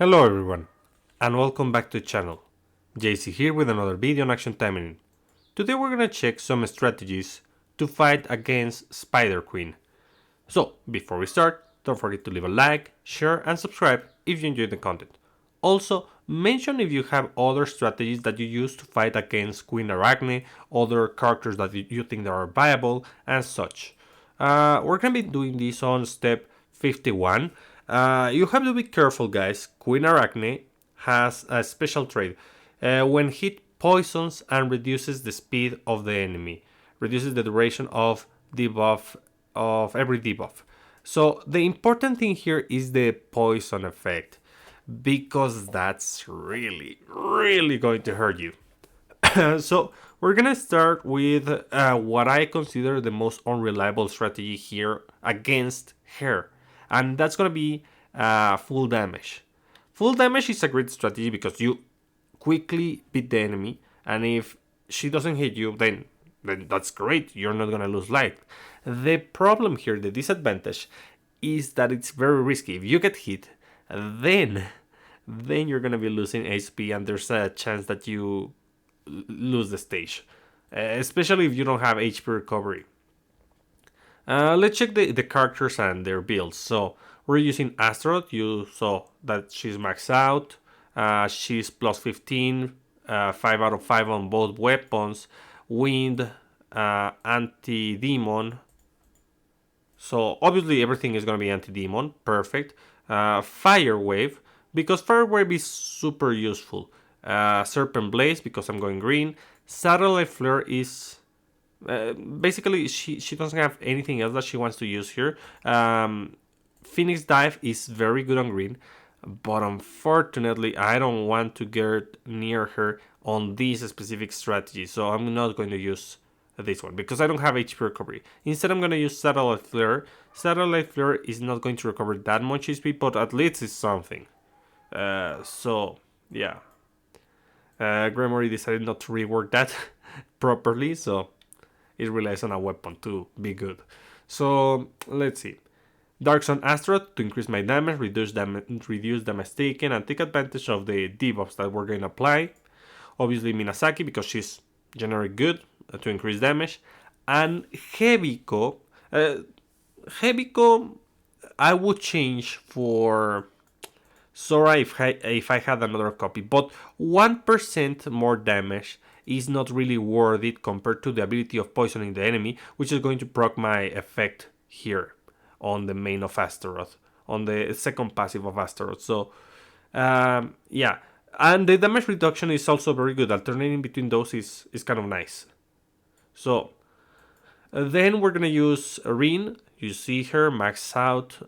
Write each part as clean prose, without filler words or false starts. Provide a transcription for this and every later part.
Hello everyone, and welcome back to the channel. JC here with another video on Action Taimanin. Today we're gonna check some strategies to fight against Spider Queen. So, before we start, don't forget to leave a like, share, and subscribe if you enjoyed the content. Also, mention if you have other strategies that you use to fight against Queen Arachnea, other characters that you think that are viable, and such. We're gonna be doing this on step 51. You have to be careful, guys. Queen Arachnea has a special trait. When hit, poisons and reduces the speed of the enemy, reduces the duration of debuff of every debuff. So the important thing here is the poison effect, because that's really going to hurt you. So we're gonna start with what I consider the most unreliable strategy here against her, and that's gonna be full damage. Full damage is a great strategy because you quickly beat the enemy, and if she doesn't hit you, then that's great. You're not gonna lose life. The problem here, the disadvantage, is that it's very risky. If you get hit, then you're gonna be losing HP, and there's a chance that you lose the stage, especially if you don't have HP recovery. Let's check the characters and their builds. So we're using Astaroth. You saw that she's maxed out. She's plus 15, 5 out of 5 on both weapons, wind, anti-demon. So obviously everything is going to be anti-demon, perfect. Fire wave, because fire wave is super useful. Serpent blaze, because I'm going green. Satellite flare is basically she doesn't have anything else that she wants to use here. Phoenix dive is very good on green, but unfortunately I don't want to get near her on this specific strategy, so I'm not going to use this one because I don't have HP recovery. Instead, I'm going to use Satellite Flare. Satellite Flare is not going to recover that much HP, but at least it's something. So, yeah. Gremory decided not to rework that properly, so it relies on a weapon to be good. So, let's see. Dark Sun Astaroth to increase my damage, reduce damage taken, and take advantage of the debuffs that we're going to apply. Obviously, Minasaki, because she's generally good to increase damage. And Heaviko. Heaviko, I would change for Sora if I had another copy. But 1% more damage is not really worth it compared to the ability of poisoning the enemy, which is going to proc my effect here on the main of Astaroth, on the second passive of Astaroth. So, yeah. And the damage reduction is also very good. Alternating between those is kind of nice. So, then we're going to use Rin. You see her max out.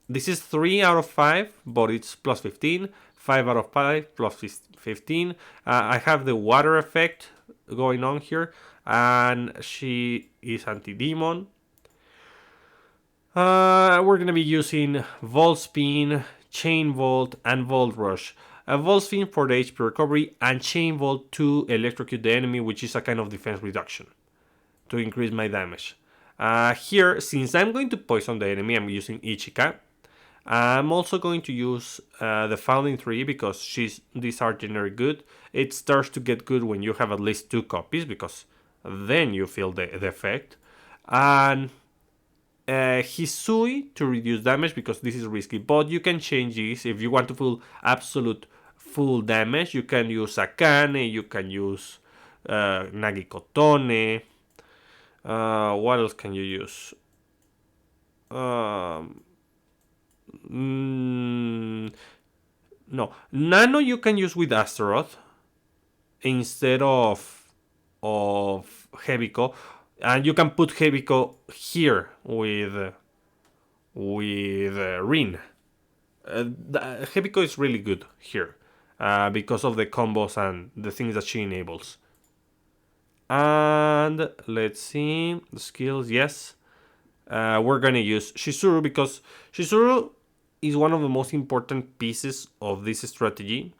This is 3 out of 5, but it's plus 15. 5 out of 5 plus 15. I have the water effect going on here, and she is anti-demon. We're going to be using Volt Spin, Chain Volt, and Volt Rush. Volt Spin for the HP recovery, and Chain Volt to electrocute the enemy, which is a kind of defense reduction to increase my damage. Here, since I'm going to poison the enemy, I'm using Ichika. I'm also going to use the Founding Tree because these are generally good. It starts to get good when you have at least 2 copies, because then you feel the effect. And Hisui to reduce damage, because this is risky, but you can change this if you want to full absolute full damage. You can use Akane, you can use Nagikotone. What else can you use? No, Nano you can use with Astaroth instead of Heaviko, and you can put Heaviko here with Rin. Heaviko is really good here because of the combos and the things that she enables. And let's see the skills. Yes, we're gonna use Shizuru because Shizuru is one of the most important pieces of this strategy.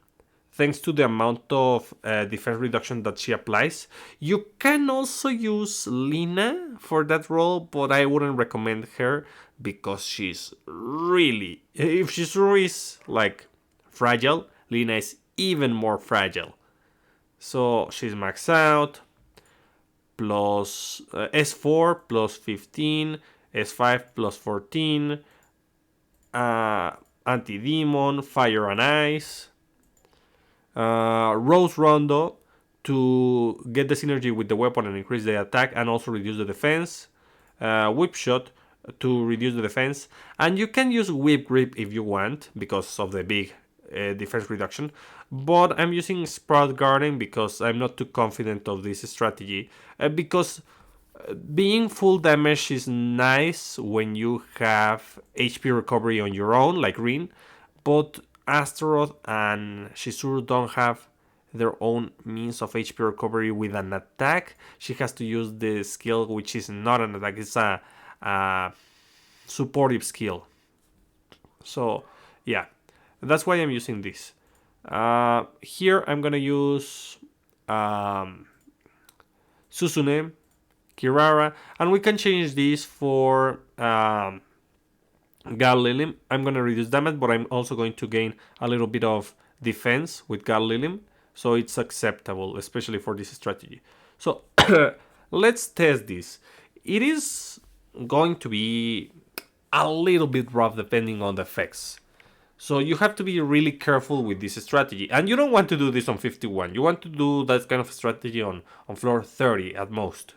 thanks to the amount of defense reduction that she applies. You can also use Lina for that role, but I wouldn't recommend her because she's really, if she's is like fragile, Lina is even more fragile. So she's maxed out, plus S4 plus 15, S5 plus 14, anti-demon, fire and ice, Rose Rondo to get the synergy with the weapon and increase the attack and also reduce the defense, Whip Shot to reduce the defense, and you can use Whip Grip if you want because of the big defense reduction, but I'm using Sprout Garden because I'm not too confident of this strategy, because being full damage is nice when you have HP recovery on your own, like Rin, but Astaroth and Shizuru don't have their own means of HP recovery with an attack. She has to use the skill, which is not an attack, it's a supportive skill. So, yeah, that's why I'm using this. Here I'm gonna use Susune, Kirara, and we can change this for Gal Lilim. I'm gonna reduce damage, but I'm also going to gain a little bit of defense with Gal Lilim, so it's acceptable, especially for this strategy. So let's test this. It is going to be a little bit rough depending on the effects. So you have to be really careful with this strategy. And you don't want to do this on 51. You want to do that kind of strategy on floor 30 at most.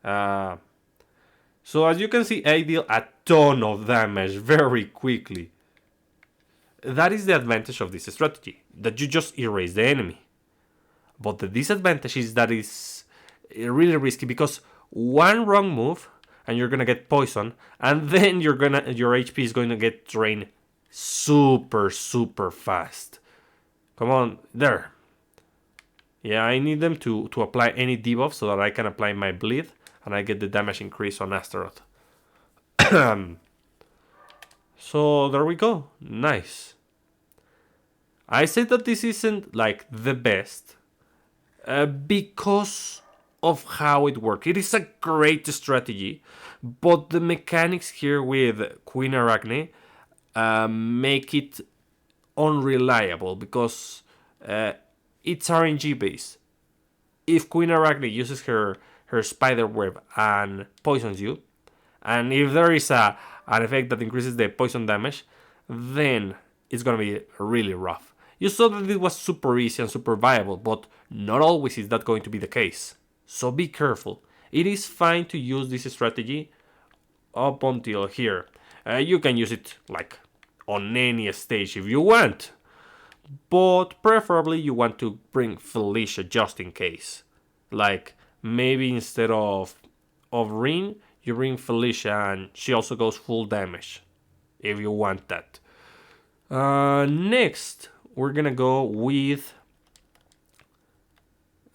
So as you can see, I deal a ton of damage very quickly. That is the advantage of this strategy, that you just erase the enemy. But the disadvantage is that it's really risky because one wrong move and you're gonna get poisoned, and then your HP is going to get drained super fast. Come on, there. Yeah, I need them to apply any debuff so that I can apply my bleed and I get the damage increase on Astaroth. So there we go. Nice. I said that this isn't like the best because of how it works. It is a great strategy, but the mechanics here with Queen Arachnea make it unreliable because it's RNG based. If Queen Arachnea uses her spider web and poisons you, and if there is an effect that increases the poison damage, then it's gonna be really rough. You saw that it was super easy and super viable, but not always is that going to be the case. So be careful. It is fine to use this strategy up until here. You can use it like on any stage if you want, but preferably you want to bring Felicia just in case. Like maybe instead of Rin, you bring Felicia and she also goes full damage if you want that. Next, we're gonna go with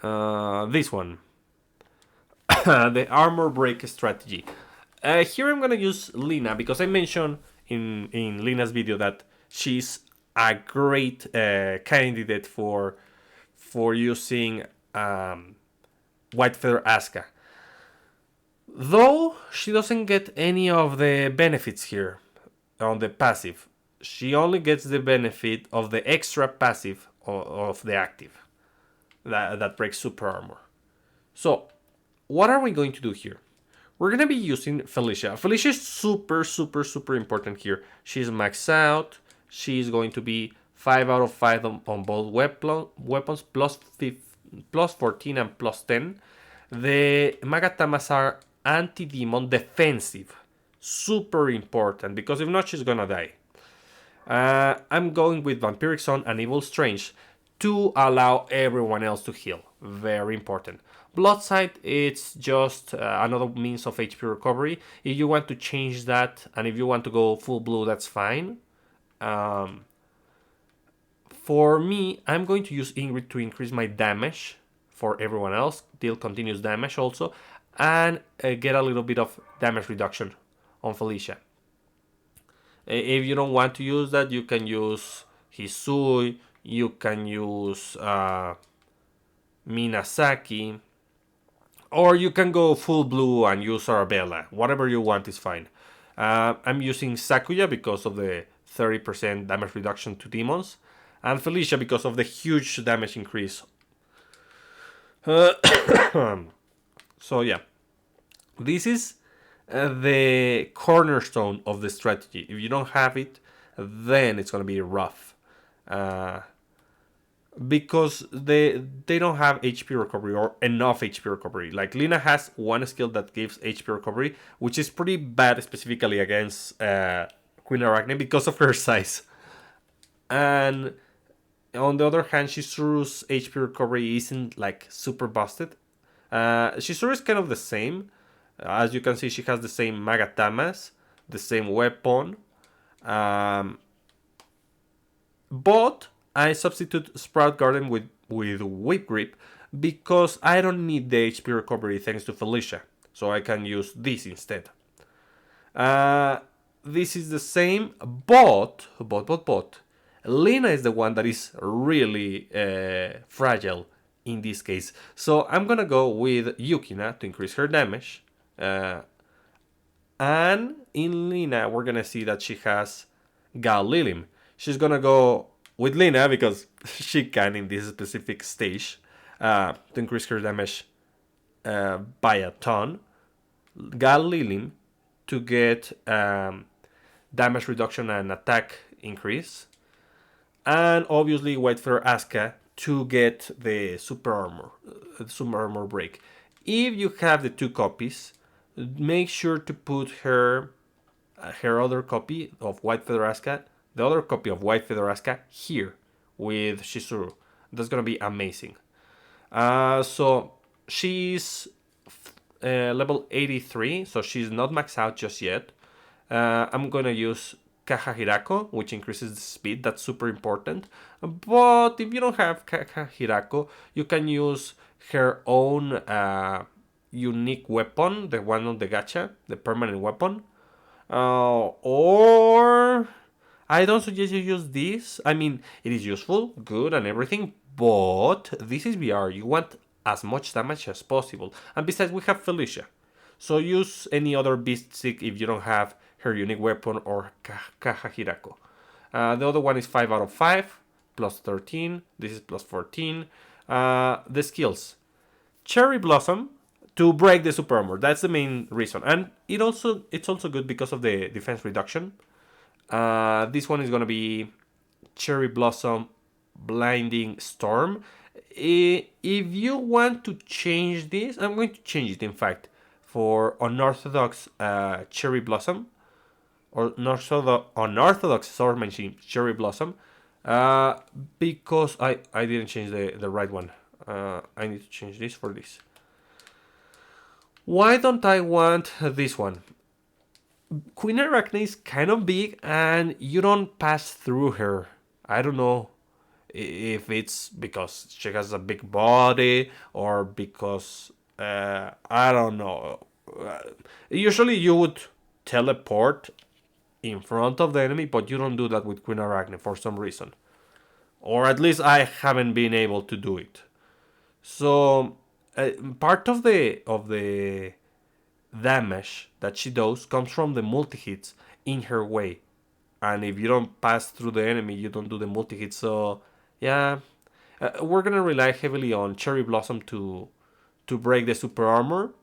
this one. The armor break strategy. Here I'm gonna use Lina because I mentioned in Lina's video that she's a great candidate for using White Feather Asuka. Though she doesn't get any of the benefits here on the passive. She only gets the benefit of the extra passive of the active that breaks super armor. So what are we going to do here? We're going to be using Felicia. Felicia is super important here. She's maxed out. She's going to be 5 out of 5 on both weapons, plus 14 and plus 10. The Magatamas are anti-demon defensive. Super important, because if not, she's gonna die. I'm going with Vampiric Sun and Evil Strange to allow everyone else to heal. Very important. Bloodsight, it's just another means of HP recovery. If you want to change that, and if you want to go full blue, that's fine. For me, I'm going to use Ingrid to increase my damage. For everyone else, deal continuous damage also, and get a little bit of damage reduction on Felicia. If you don't want to use that, you can use Hisui You can use Minasaki, or you can go full blue and use Arabella. Whatever you want is fine. I'm using Sakuya because of the 30% damage reduction to demons, and Felicia because of the huge damage increase. So yeah, this is the cornerstone of the strategy. If you don't have it, then it's gonna be rough. Because they don't have HP recovery or enough HP recovery. Like Lina has one skill that gives HP recovery, which is pretty bad specifically against Queen Arachnea because of her size. And on the other hand, Shizuru's HP recovery isn't like super busted. Shizuru is kind of the same. As you can see, she has the same Magatamas, the same weapon. But I substitute Sprout Garden with Whip Grip because I don't need the HP recovery thanks to Felicia. So I can use this instead. This is the same, but Lina is the one that is really fragile in this case. So I'm gonna go with Yukina to increase her damage. And in Lina, we're gonna see that she has Gal Lilim. She's gonna go with Lina because she can in this specific stage to increase her damage by a ton. Gal Lilim to get damage reduction and attack increase. And obviously White Feather Asuka to get the super armor break. If you have the two copies, make sure to put her other copy of White Feather Asuka, the other copy of White Feather Asuka here with Shizuru. That's gonna be amazing. So she's level 83, so she's not maxed out just yet. I'm gonna use Kahahirako, which increases the speed. That's super important. But if you don't have Kahahirako, you can use her own unique weapon, the one on the gacha, the permanent weapon. Or I don't suggest you use this. I mean, it is useful, good, and everything, but this is VR. You want as much damage as possible. And besides, we have Felicia. So use any other beast stick if you don't have her unique weapon or Kahahirako. The other one is 5 out of 5, plus 13. This is plus 14. The skills. Cherry Blossom to break the super armor. That's the main reason. And it's also good because of the defense reduction. This one is going to be Cherry Blossom Blinding Storm. If you want to change this, I'm going to change it in fact for Unorthodox Cherry Blossom or Unorthodox Sword Machine Cherry Blossom because I didn't change the right one. I need to change this for this. Why don't I want this one? Queen Arachnea is kind of big and you don't pass through her. I don't know if it's because she has a big body or because I don't know. Usually you would teleport in front of the enemy, but you don't do that with Queen Arachnea for some reason. Or at least I haven't been able to do it. So part of the damage that she does comes from the multi-hits in her way. And if you don't pass through the enemy, you don't do the multi-hit. So yeah, we're gonna rely heavily on Cherry Blossom to break the super armor.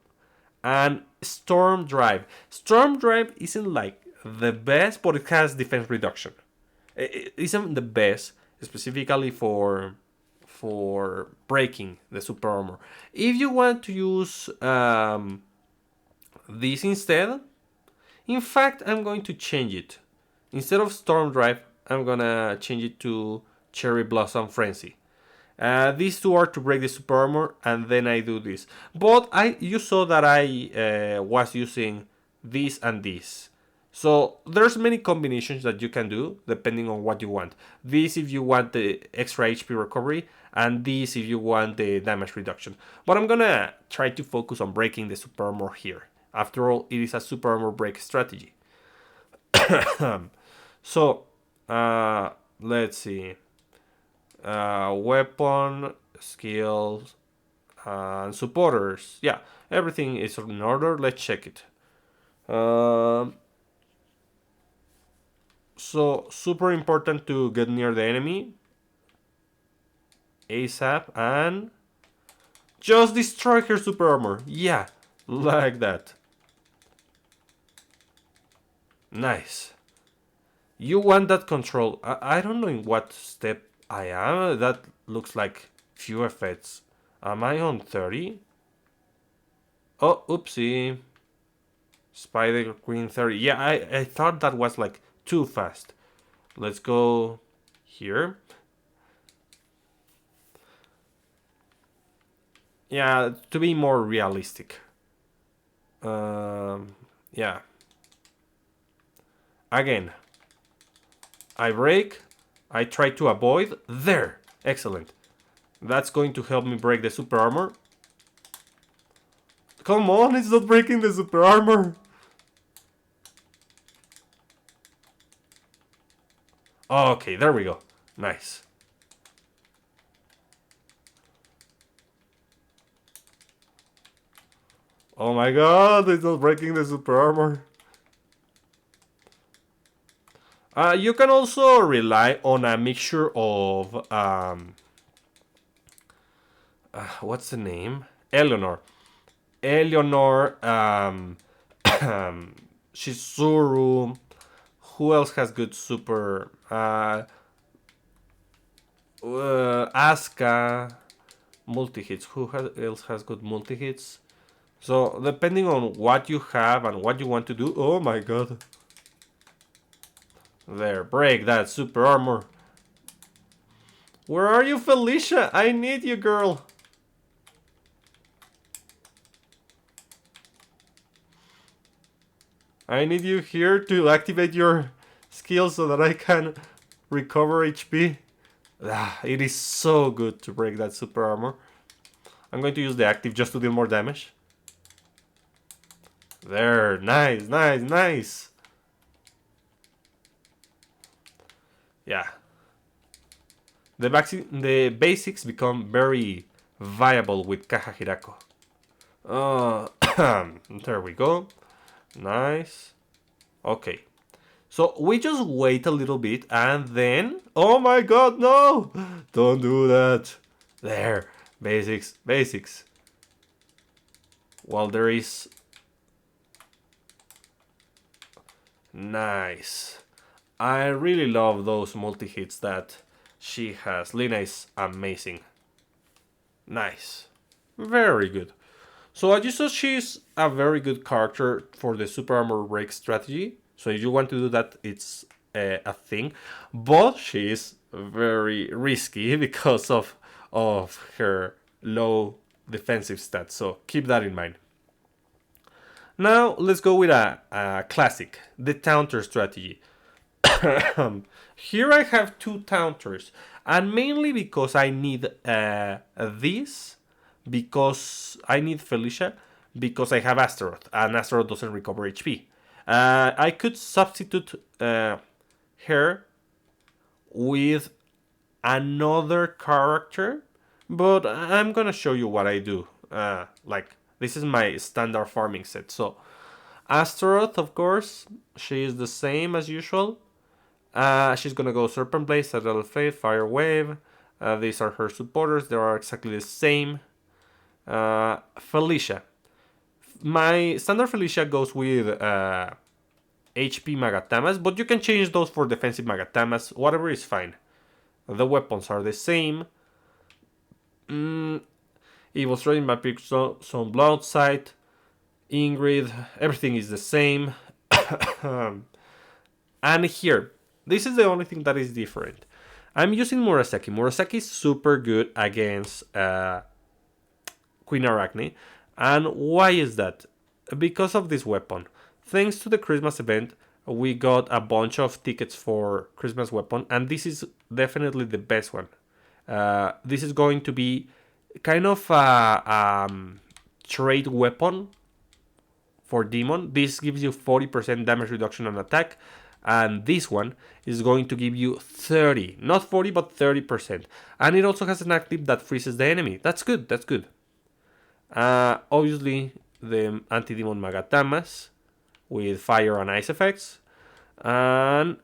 And Storm Drive. Storm Drive isn't like the best, but it has defense reduction. It isn't the best, specifically for breaking the super armor. If you want to use this instead, in fact, I'm going to change it. Instead of Storm Drive, I'm gonna change it to Cherry Blossom Frenzy. These two are to break the super armor, and then I do this. But you saw that I was using this and this. So there's many combinations that you can do depending on what you want. This if you want the extra HP recovery, and this if you want the damage reduction. But I'm gonna try to focus on breaking the super armor here. After all, it is a super armor break strategy. So let's see. Weapon, skills, and supporters. Yeah, everything is in order. Let's check it. So super important to get near the enemy ASAP and just destroy her super armor. Yeah, like that. Nice. You want that control. I don't know in what step I am. That looks like few effects. Am I on 30? Oh, oopsie. Spider Queen 30. Yeah, I thought that was like too fast. Let's go here. Yeah, to be more realistic. Yeah. Again, I break. I try to avoid. There. Excellent. That's going to help me break the super armor. Come on, it's not breaking the super armor. Okay, there we go. Nice. Oh my god, it's not breaking the super armor. You can also rely on a mixture of what's the name? Eleanor. Shizuru. Who else has good super? Asuka. Multi hits. Else has good multi hits? So depending on what you have and what you want to do. Oh my god. There, break that super armor. Where are you, Felicia? I need you, girl. I need you here to activate your skills so that I can recover HP. It is so good to break that super armor. I'm going to use the active just to deal more damage. There, nice, nice, nice. Yeah. The basics become very viable with Caja Hirako. There we go. Nice. Okay. So we just wait a little bit and then... Oh my god, no! Don't do that. There. Basics, basics. Well, there is... Nice. I really love those multi-hits that she has. Lina is amazing. Nice. Very good. So as you saw, she's a very good character for the super armor break strategy. So if you want to do that, it's a thing. But she is very risky because of her low defensive stats. So keep that in mind. Now let's go with a classic, the counter strategy. Here I have two counters, and mainly because I need this, because I need Felicia, because I have Astaroth, and Astaroth doesn't recover HP. I could substitute her with another character, but I'm gonna show you what I do. Like, this is my standard farming set. So, Astaroth, of course, she is the same as usual. She's gonna go Serpent Blaze, Citadel of Fate, Fire Wave. These are her supporters. They are exactly the same. Felicia. My standard Felicia goes with HP Magatamas, but you can change those for defensive Magatamas. Whatever is fine. The weapons are the same. Evil Strike, Mapic, some Blood Sight, Ingrid, everything is the same. And here, this is the only thing that is different. I'm using Murasaki. Murasaki is super good against Queen Arachnea. And why is that? Because of this weapon. Thanks to the Christmas event, we got a bunch of tickets for Christmas weapon, and this is definitely the best one. This is going to be kind of a trade weapon for Demon. This gives you 40% damage reduction on attack. and this one is going to give you 30, not 40 but 30%. And it also has an active that freezes the enemy. That's good, that's good. Obviously the anti-demon Magatamas with fire and ice effects, and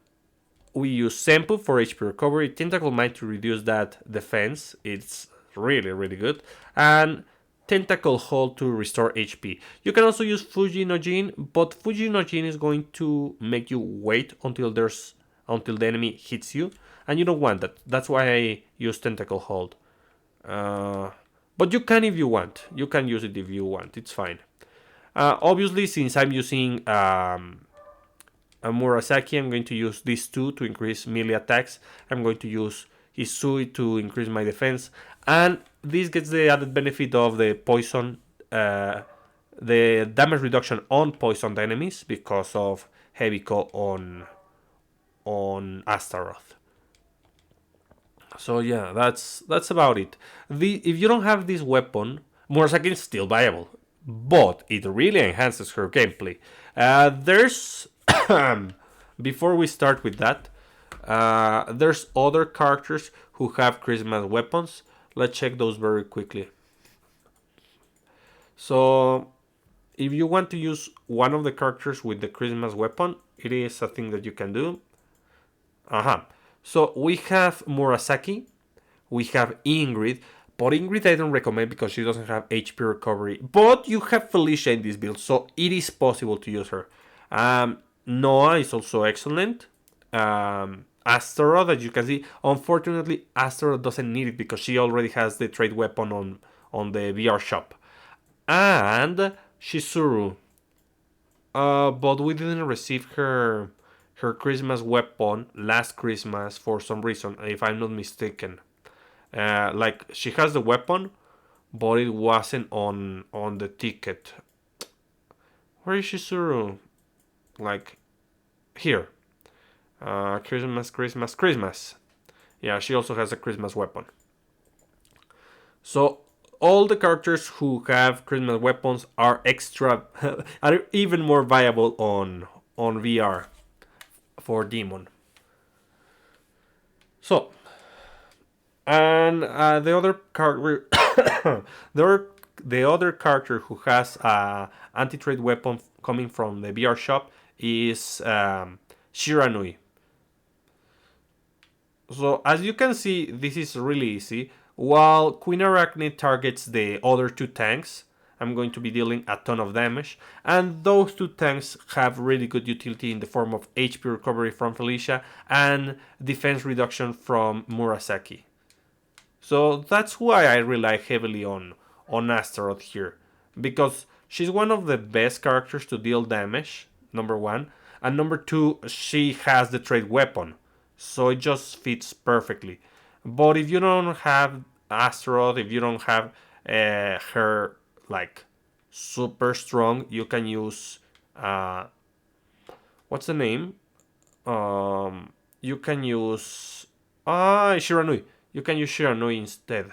we use Senpu for HP recovery, Tentacle Mine to reduce that defense, it's really really good, and Tentacle Hold to restore HP. You can also use Fuji no Jin, but Fuji no Jin is going to make you wait until the enemy hits you, and you don't want that. That's why I use Tentacle Hold. But you can if you want. You can use it if you want. It's fine. Obviously, since I'm using a Murasaki, I'm going to use these two to increase melee attacks. I'm going to use Hisui to increase my defense, and this gets the added benefit of the poison, the damage reduction on poisoned enemies because of Heavy Ko on Astaroth. So yeah, that's about it. If you don't have this weapon, Murasaki is still viable, but it really enhances her gameplay. There's before we start with that, there's other characters who have Christmas weapons. Let's check those very quickly. So if you want to use one of the characters with the Christmas weapon, it is a thing that you can do. So we have Murasaki, we have Ingrid, but Ingrid I don't recommend because she doesn't have HP recovery. But you have Felicia in this build, so it is possible to use her. Noah is also excellent. Astaroth, as you can see, unfortunately Astaroth doesn't need it because she already has the trade weapon on the VR shop. And Shizuru. But we didn't receive her Christmas weapon last Christmas for some reason, if I'm not mistaken. Like she has the weapon, but it wasn't on the ticket. Where is Shizuru? Like here. Christmas. Yeah, she also has a Christmas weapon. So all the characters who have Christmas weapons are are even more viable on VR for Demon. So, and the other character, the other character who has anti-trade weapon coming from the VR shop is Shiranui. So as you can see, this is really easy. While Queen Arachnea targets the other two tanks, I'm going to be dealing a ton of damage, and those two tanks have really good utility in the form of HP recovery from Felicia and defense reduction from Murasaki. So that's why I rely heavily on Astaroth here, because she's one of the best characters to deal damage, number one, and number two, she has the trade weapon, so it just fits perfectly. But if you don't have Astaroth, if you don't have her like super strong, you can use what's the name? You can use Shiranui. You can use Shiranui instead.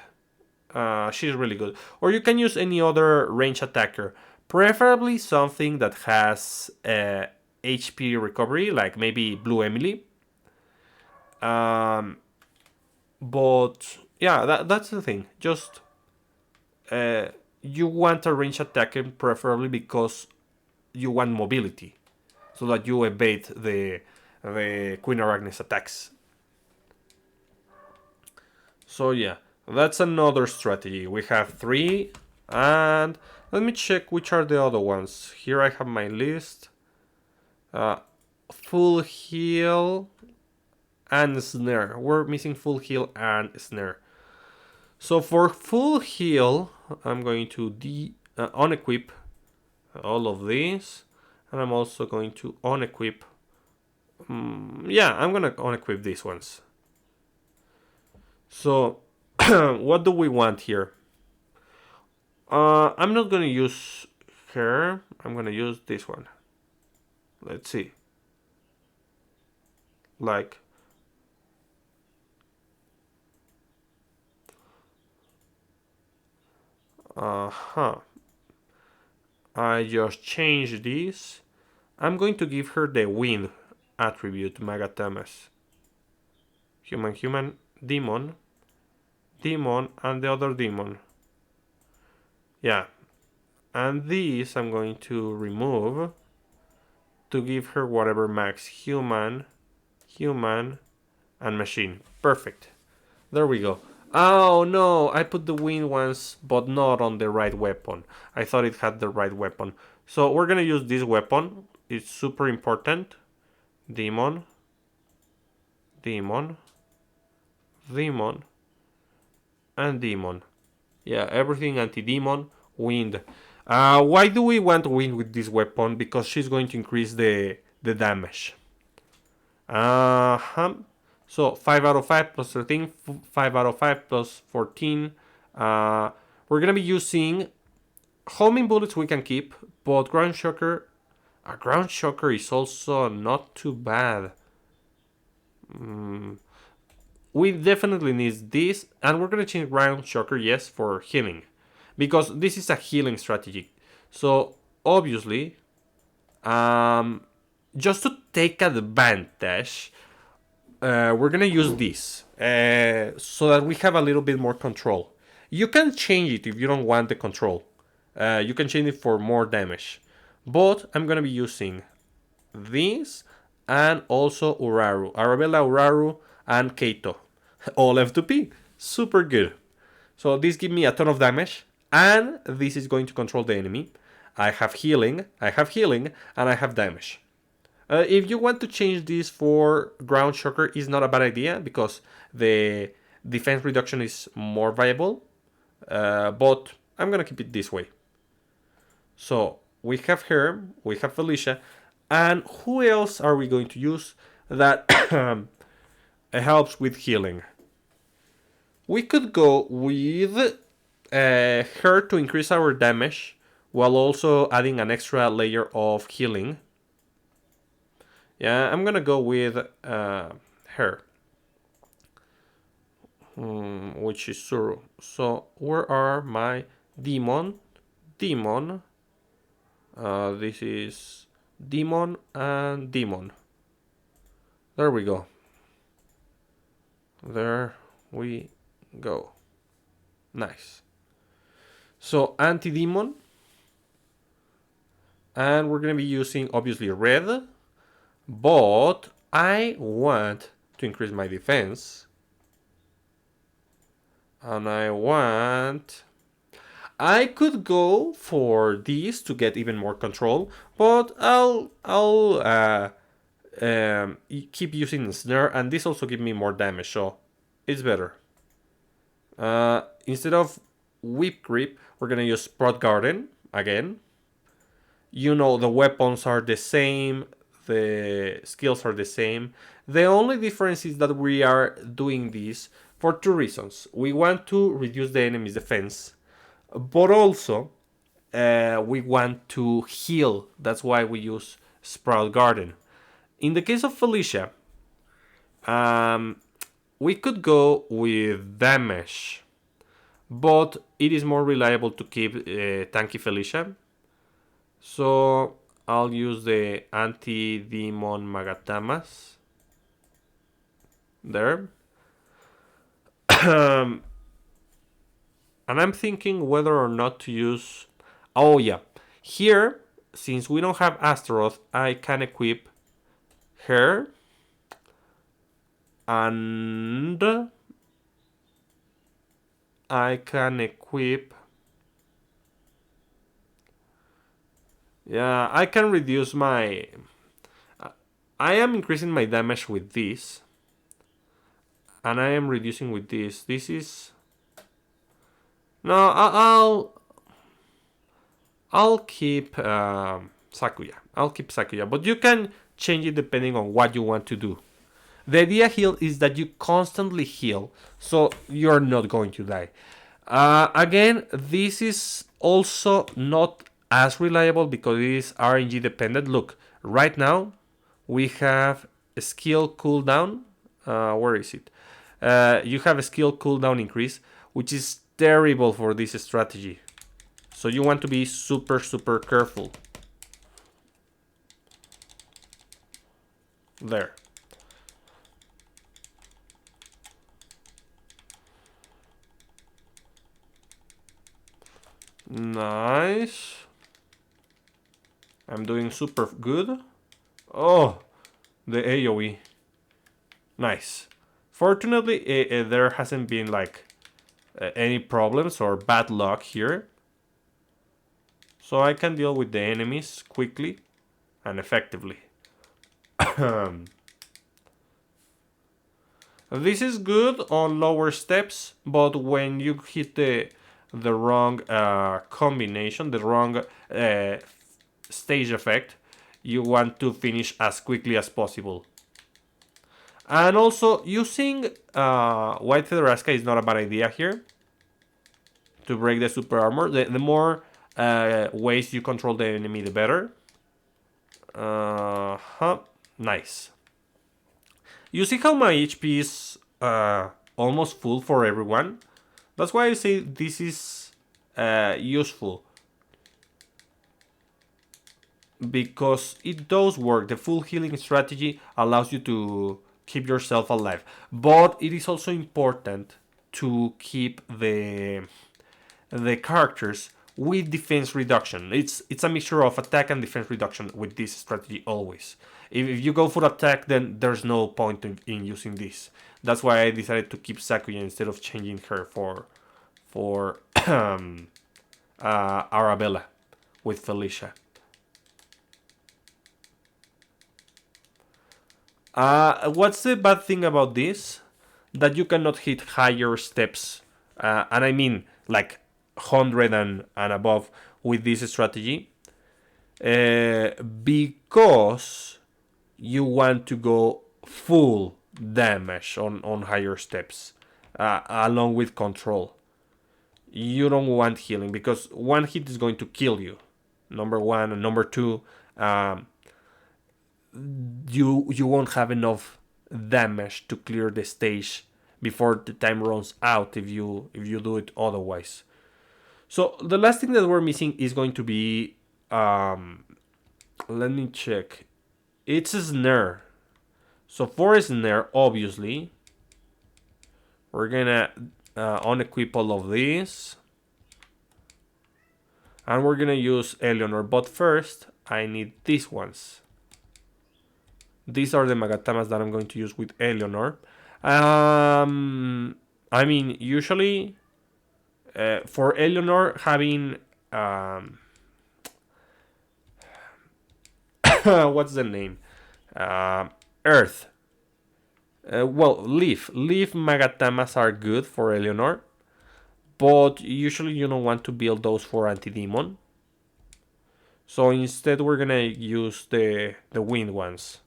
She's really good. Or you can use any other range attacker, preferably something that has HP recovery, like maybe Blue Emily. But yeah, that's the thing. Just you want a range attacker preferably because you want mobility, so that you evade the Queen Arachnea's attacks. So yeah, that's another strategy. We have three, and let me check which are the other ones. Here I have my list. Full heal and snare. We're missing full heal and snare. So for full heal, I'm going to unequip all of these, and I'm also going to unequip. Yeah, I'm gonna unequip these ones. So, what do we want here? I'm not gonna use her. I'm gonna use this one. Let's see. Like. I just changed this. I'm going to give her the wind attribute Magatamas. Human, human, demon, demon, and the other demon. Yeah. And these I'm going to remove to give her whatever max. Human, human, and machine. Perfect. There we go. Oh no, I put the wing ones, but not on the right weapon. I thought it had the right weapon. So we're gonna use this weapon. It's super important. Demon, demon, demon, and demon. Yeah, everything anti-demon, wind. Why do we want wind with this weapon? Because she's going to increase the damage. Uh-huh. So 5 out of 5 plus 13, 5 out of 5 plus 14. We're gonna be using homing bullets we can keep, but ground shocker. A ground shocker is also not too bad. We definitely need this, and we're gonna change ground shocker, yes, for healing, because this is a healing strategy. So obviously, just to take advantage, we're gonna use this so that we have a little bit more control. You can change it if you don't want the control. You can change it for more damage, but I'm gonna be using this and also Uraru, Arabella, Uraru, and Keito, all F2P. Super good. So this gives me a ton of damage, and this is going to control the enemy. I have healing, and I have damage. If you want to change this for ground shocker, it's not a bad idea because the defense reduction is more viable. But I'm gonna keep it this way. So we have her, we have Felicia, and who else are we going to use that helps with healing? We could go with her to increase our damage while also adding an extra layer of healing. Yeah, I'm gonna go with her, which is Suru. So where are my demon? Demon. This is demon and demon. There we go. There we go. Nice. So anti-demon. And we're going to be using obviously red. But I want to increase my defense. And I could go for these to get even more control, but I'll keep using the snare, and this also gives me more damage, so it's better. Instead of whip grip, we're gonna use Sprout Garden again. You know, the weapons are the same, the skills are the same. The only difference is that we are doing this for two reasons. We want to reduce the enemy's defense, but also we want to heal. That's why we use Sprout Garden. In the case of Felicia, we could go with damage, but it is more reliable to keep tanky Felicia. So I'll use the anti-demon Magatamas there. And I'm thinking whether or not to use... Oh yeah, here, since we don't have Astaroth, I can equip her and I can equip... Yeah, I can reduce my... I am increasing my damage with this. And I am reducing with this. This is... No, I'll keep Sakuya. I'll keep Sakuya. But you can change it depending on what you want to do. The idea here is that you constantly heal, so you're not going to die. Again, this is also not as reliable because it is RNG dependent. Look, right now we have a skill cooldown. Where is it? You have a skill cooldown increase, which is terrible for this strategy. So you want to be super careful. There. Nice. I'm doing super good. Oh, the AoE. Nice. Fortunately, there hasn't been like any problems or bad luck here. So I can deal with the enemies quickly and effectively. This is good on lower steps, but when you hit the wrong combination, the wrong stage effect, you want to finish as quickly as possible. And also, using White Feather Aska is not a bad idea here to break the super armor. The more ways you control the enemy, the better. Nice. You see how my HP is almost full for everyone? That's why I say this is useful. Because it does work. The full healing strategy allows you to keep yourself alive. But it is also important to keep the characters with defense reduction. It's a mixture of attack and defense reduction with this strategy always. If you go for attack, then there's no point in using this. That's why I decided to keep Sakuya instead of changing her for Arabella with Felicia. What's the bad thing about this? That you cannot hit higher steps, and I mean like 100 and above with this strategy, because you want to go full damage on higher steps, along with control. You don't want healing because one hit is going to kill you. Number one, and number two, you won't have enough damage to clear the stage before the time runs out if you do it otherwise. So the last thing that we're missing is going to be let me check. It's a snare. So for a snare, obviously, we're gonna unequip all of these. And we're gonna use Eleanor, but first I need these ones. These are the Magatamas that I'm going to use with Eleanor. I mean, usually for Eleanor, having what's the name? Earth. Well, Leaf Magatamas are good for Eleanor, but usually you don't want to build those for anti-demon. So instead, we're gonna use the wind ones.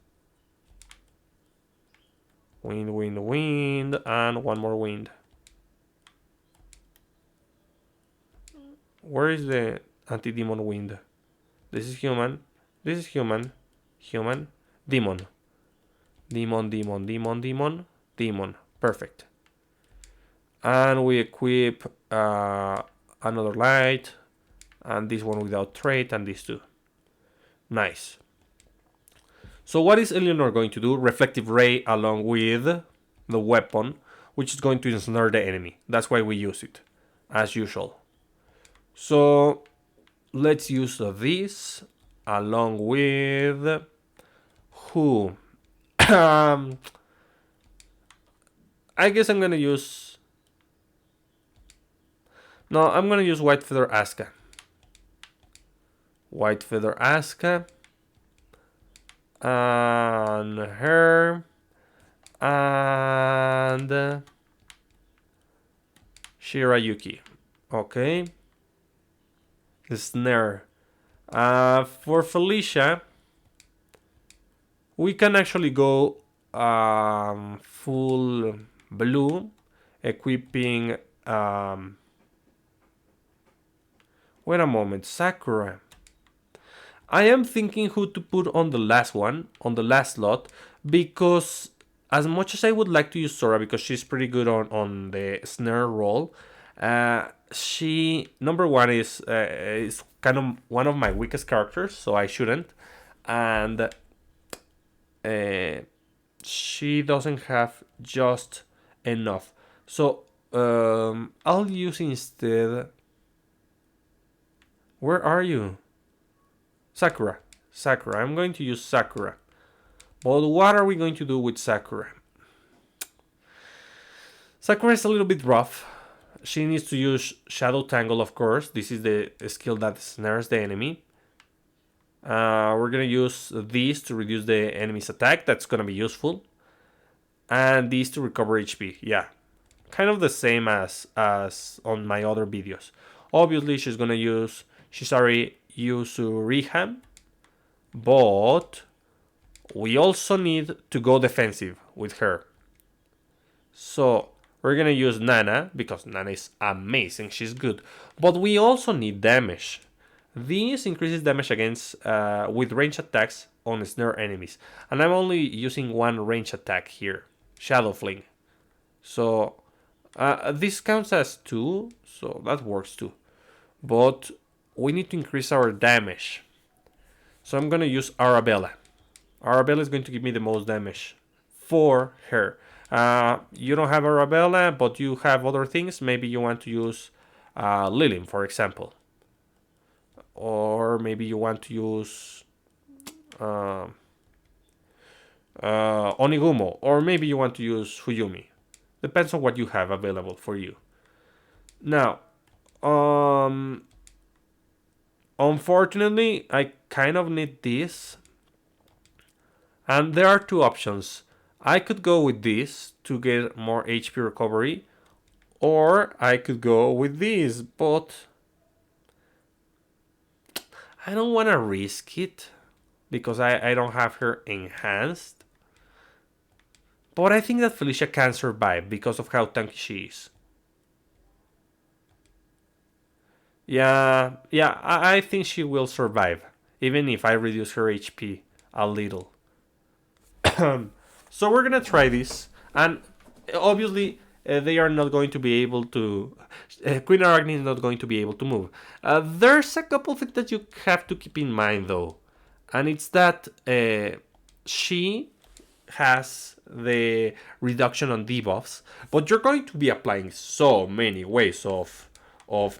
Wind, and one more wind. Where is the anti-demon wind? This is human. This is human. Demon. Demon. Perfect. And we equip another light, and this one without trait, and these two. Nice. So what is Eleanor going to do? Reflective Ray along with the weapon, which is going to ensnare the enemy. That's why we use it, as usual. So let's use this along with who? I guess I'm gonna use... No, I'm gonna use White Feather Aska. White Feather Aska. And her. And Shirayuki. Okay. The snare. For Felicia, we can actually go full blue, equipping... wait a moment, Sakura. I am thinking who to put on the last one, on the last slot, because as much as I would like to use Sora because she's pretty good on the snare role, she, number one, is kind of one of my weakest characters, so I shouldn't. And she doesn't have just enough. So I'll use instead. Where are you? Sakura. Sakura. I'm going to use Sakura. But what are we going to do with Sakura? Sakura is a little bit rough. She needs to use Shadow Tangle, of course. This is the skill that snares the enemy. We're gonna use these to reduce the enemy's attack. That's gonna be useful. And these to recover HP. Yeah, kind of the same as on my other videos. Obviously, she's gonna use Shisari Yusuriham, but we also need to go defensive with her. So we're gonna use Nana because Nana is amazing. She's good, but we also need damage. This increases damage against with range attacks on snare enemies, and I'm only using one range attack here, Shadow Fling. So this counts as 2, so that works too. But we need to increase our damage. So I'm gonna use Arabella. Arabella is going to give me the most damage for her. You don't have Arabella, but you have other things. Maybe you want to use Lilin, for example. Or maybe you want to use Onigumo. Or maybe you want to use Fuyumi. Depends on what you have available for you. Now, unfortunately, I kind of need this. And there are two options. I could go with this to get more HP recovery, or I could go with this, but I don't want to risk it because I don't have her enhanced. But I think that Felicia can survive because of how tanky she is. Yeah, I think she will survive, even if I reduce her HP a little. So we're gonna try this, and obviously they are not going to be able to. Queen Arachnea is not going to be able to move. There's a couple things that you have to keep in mind though, and it's that she has the reduction on debuffs, but you're going to be applying so many ways of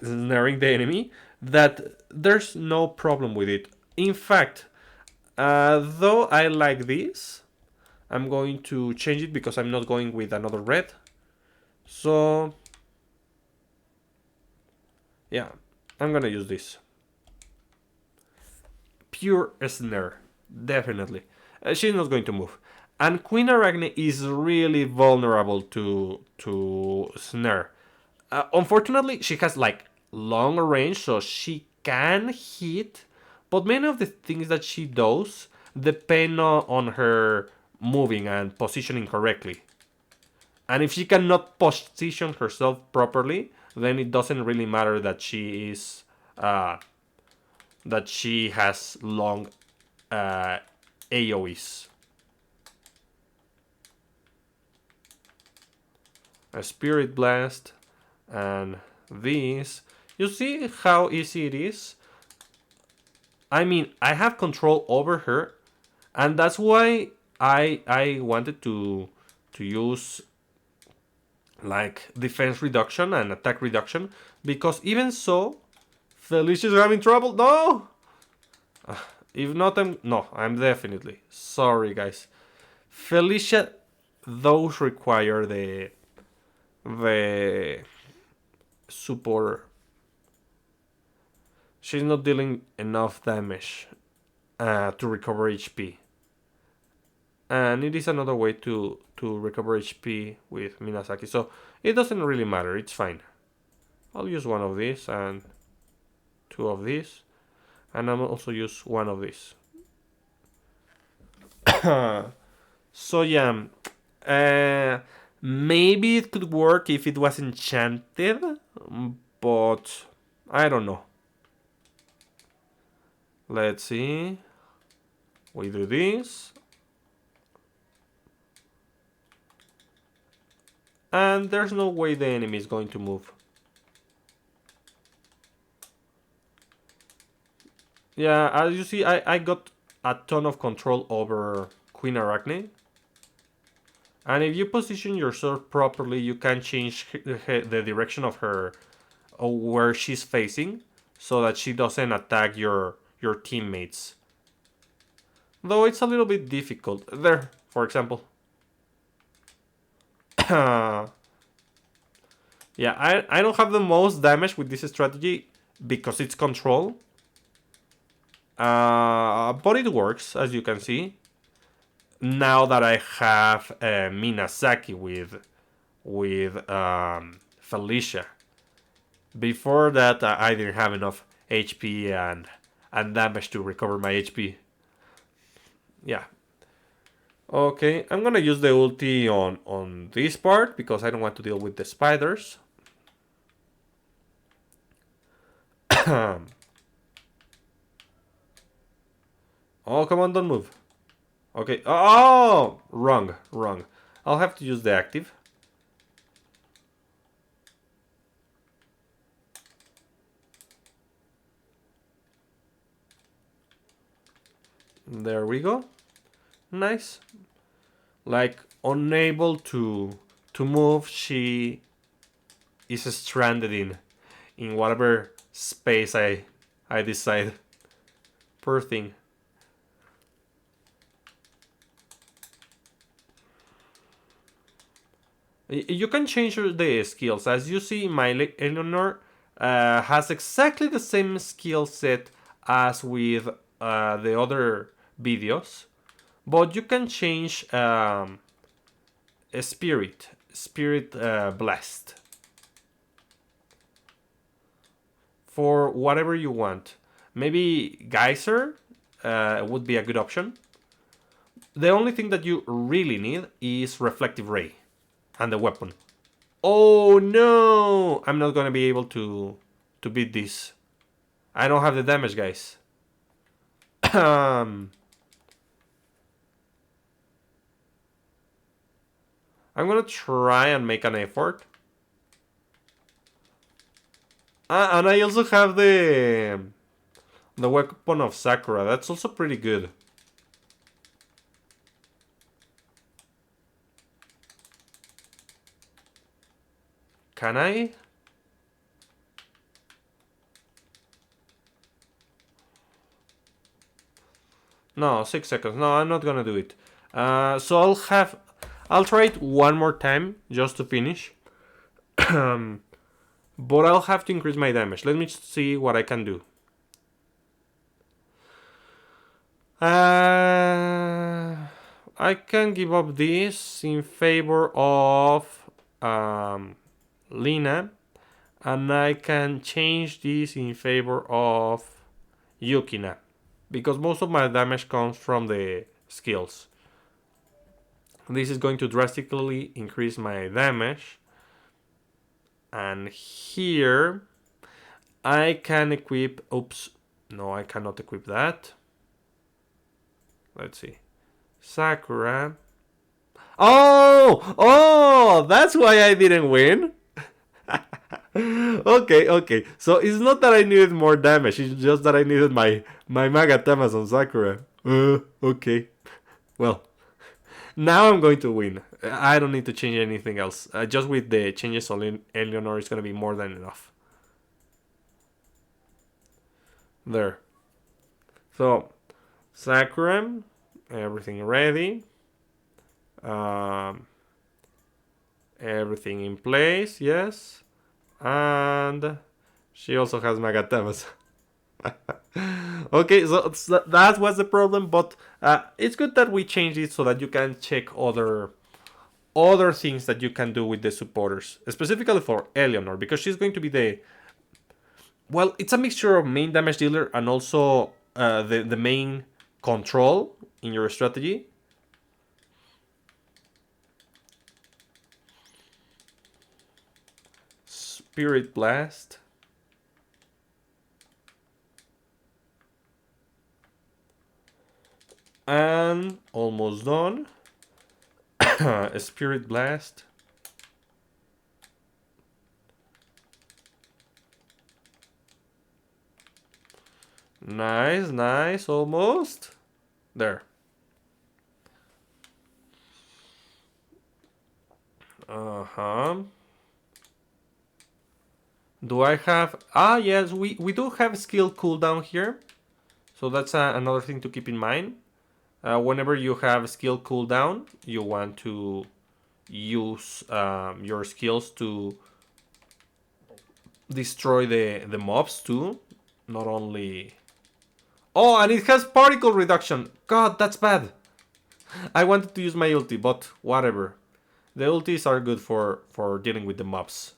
snaring the enemy that there's no problem with it. In fact, though I like this, I'm going to change it because I'm not going with another red. So, yeah, I'm gonna use this. Pure snare, definitely. She's not going to move. And Queen Arachnea is really vulnerable to snare. Unfortunately, she has like long range, so she can hit. But many of the things that she does depend on her moving and positioning correctly. And if she cannot position herself properly, then it doesn't really matter that she is that she has long AoEs. A Spirit Blast and this. You see how easy it is? I mean, I have control over her, and that's why I wanted to use like defense reduction and attack reduction, because even so, Felicia's having trouble. No, if not, I'm definitely sorry, guys. Felicia, those require the support. She's not dealing enough damage to recover HP. And it is another way to recover HP with Minasaki. So it doesn't really matter, it's fine. I'll use one of these and two of these. And I'll also use one of these. So yeah, maybe it could work if it was enchanted, but I don't know. Let's see. We do this. And there's no way the enemy is going to move. Yeah, as you see, I got a ton of control over Queen Arachnea. And if you position your sword properly, you can change the direction of her, or where she's facing, so that she doesn't attack your teammates. Though it's a little bit difficult. There, for example. Yeah, I don't have the most damage with this strategy because it's control. But it works, as you can see. Now that I have Minasaki with Felicia. Before that, I didn't have enough HP and damage to recover my HP. Yeah. Okay, I'm gonna use the ulti on this part because I don't want to deal with the spiders. Oh, come on, don't move. Okay. Oh, wrong. I'll have to use the active. There we go. Nice. Like unable to move, she is stranded in whatever space I decide. Poor thing. You can change the skills. As you see, my Eleanor has exactly the same skill set as with the other videos, but you can change a spirit blast for whatever you want. Maybe geyser would be a good option. The only thing that you really need is reflective ray and the weapon. Oh no! I'm not gonna be able to beat this. I don't have the damage, guys. I'm gonna try and make an effort. And I also have the weapon of Sakura. That's also pretty good. Can I? No, 6 seconds. No, I'm not gonna do it. So I'll try it one more time just to finish. But I'll have to increase my damage. Let me see what I can do. I can give up this in favor of Lina. And I can change this in favor of Yukina. Because most of my damage comes from the skills. This is going to drastically increase my damage. And here I can equip... Oops. No, I cannot equip that. Let's see. Sakura. Oh, that's why I didn't win. Okay. So it's not that I needed more damage. It's just that I needed my Magatamas on Sakura. Okay. Well, now I'm going to win. I don't need to change anything else. Just with the changes on Eleanor, it's going to be more than enough. There. So, Sakura, everything ready. Everything in place, yes. And she also has Magatamas. Okay, so that was the problem, but it's good that we changed it so that you can check other things that you can do with the supporters, specifically for Eleanor, because she's going to be the... Well, it's a mixture of main damage dealer and also the main control in your strategy. Spirit Blast. And almost done. A Spirit Blast. Nice, almost. There. Do I have... Ah, yes, we do have skill cooldown here. So that's another thing to keep in mind. Whenever you have skill cooldown, you want to use your skills to destroy the mobs too. Not only... Oh, and it has particle reduction. God, that's bad. I wanted to use my ulti, but whatever. The ultis are good for dealing with the mobs.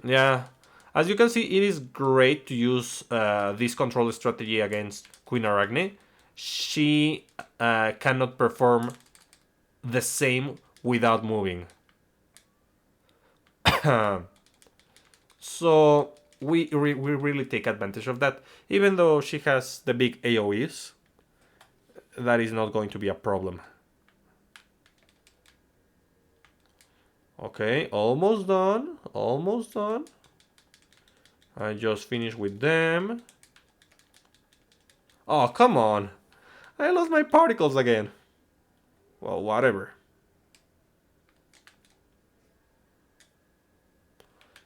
Yeah, as you can see, it is great to use this control strategy against Queen Arachnea. She cannot perform the same without moving. So we really take advantage of that. Even though she has the big AoEs, that is not going to be a problem. Okay, almost done. Almost done. I just finished with them. Oh, come on. I lost my particles again. Well, whatever.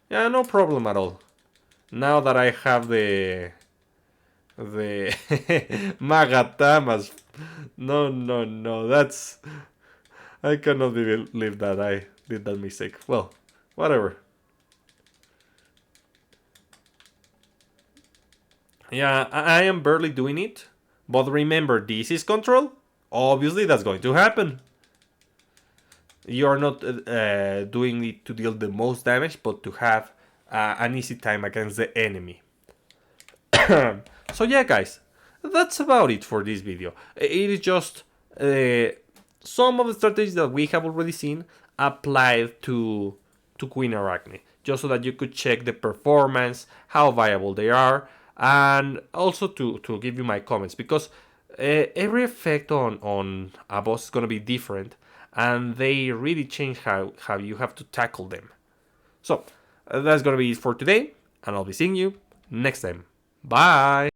Yeah, no problem at all. Now that I have the Magatamas. No, that's... I cannot believe that I did that mistake. Well, whatever. Yeah, I am barely doing it. But remember, this is control. Obviously, that's going to happen. You are not doing it to deal the most damage, but to have an easy time against the enemy. So yeah, guys, that's about it for this video. It is just some of the strategies that we have already seen applied to Queen Arachnea, just so that you could check the performance, how viable they are, and also to give you my comments, because every effect on a boss is going to be different, and they really change how you have to tackle them. So that's going to be it for today, and I'll be seeing you next time. Bye!